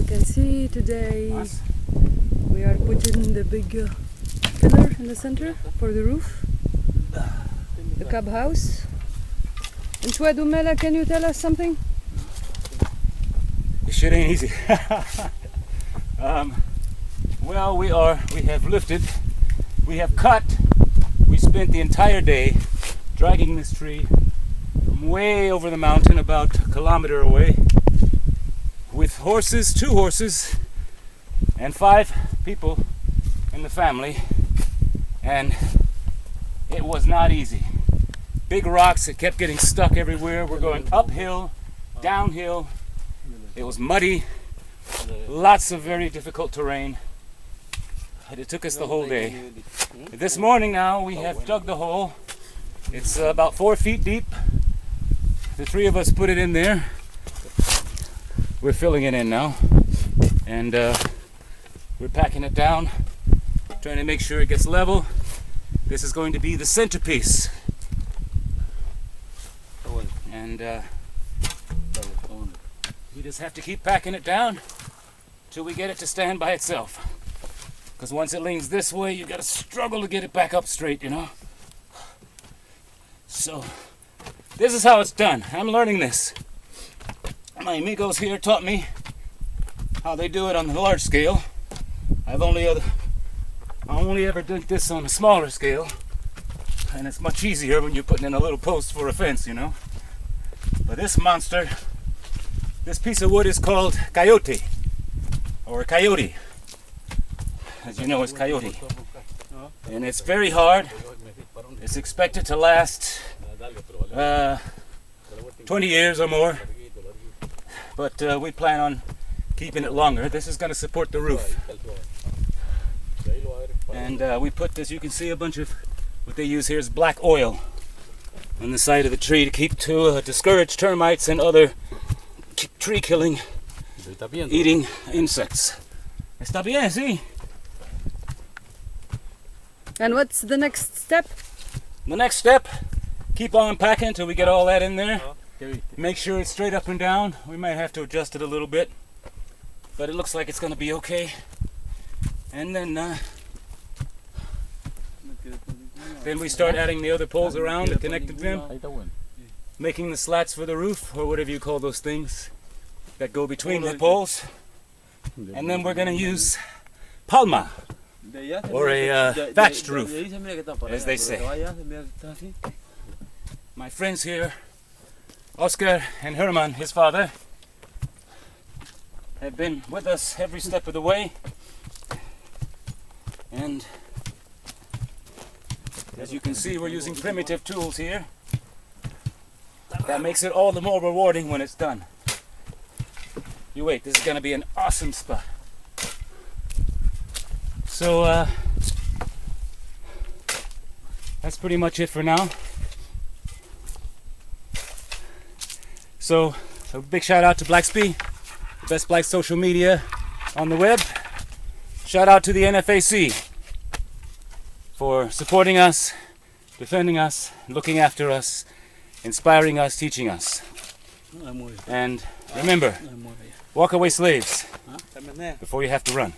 can see today we are putting the big pillar in the center for the roof, the cub house. And toi, Dumela, can you tell us something? This shit ain't easy. Well, we have lifted, we have cut, we spent the entire day dragging this tree from way over the mountain, about a kilometer away, with horses, 2 horses, and 5 people in the family, and it was not easy. Big rocks, it kept getting stuck everywhere. We're going uphill, downhill. It was muddy, lots of very difficult terrain. It took us the whole day. This morning now we have dug the hole. It's about 4 feet deep. The 3 of us put it in there. We're filling it in now. And we're packing it down, trying to make sure it gets level. This is going to be the centerpiece. And we just have to keep packing it down till we get it to stand by itself. Because once it leans this way, you gotta struggle to get it back up straight, you know? So, this is how it's done. I'm learning this. My amigos here taught me how they do it on the large scale. I only ever did this on a smaller scale. And it's much easier when you're putting in a little post for a fence, you know? But this monster, this piece of wood is called coyote, or coyote. As you know, it's coyote. And it's very hard. It's expected to last 20 years or more. But we plan on keeping it longer. This is going to support the roof. And we put this, you can see a bunch of, what they use here is black oil on the side of the tree to discourage termites and other tree killing, eating insects. Está bien, sí. And what's the next step? The next step, keep on packing until we get all that in there. Make sure it's straight up and down. We might have to adjust it a little bit, but it looks like it's going to be okay. And then we start adding the other poles around to connect them, making the slats for the roof, or whatever you call those things that go between the poles. And then we're going to use palma, or a thatched roof, as they say. My friends here, Oscar and Herman, his father, have been with us every step of the way. And as you can see, we're using primitive tools here. That makes it all the more rewarding when it's done. You wait, this is going to be an awesome spot. So that's pretty much it for now. So a big shout out to BLAQSBI, the best black social media on the web. Shout out to the NFAC for supporting us, defending us, looking after us, inspiring us, teaching us. And remember, walk away slaves before you have to run.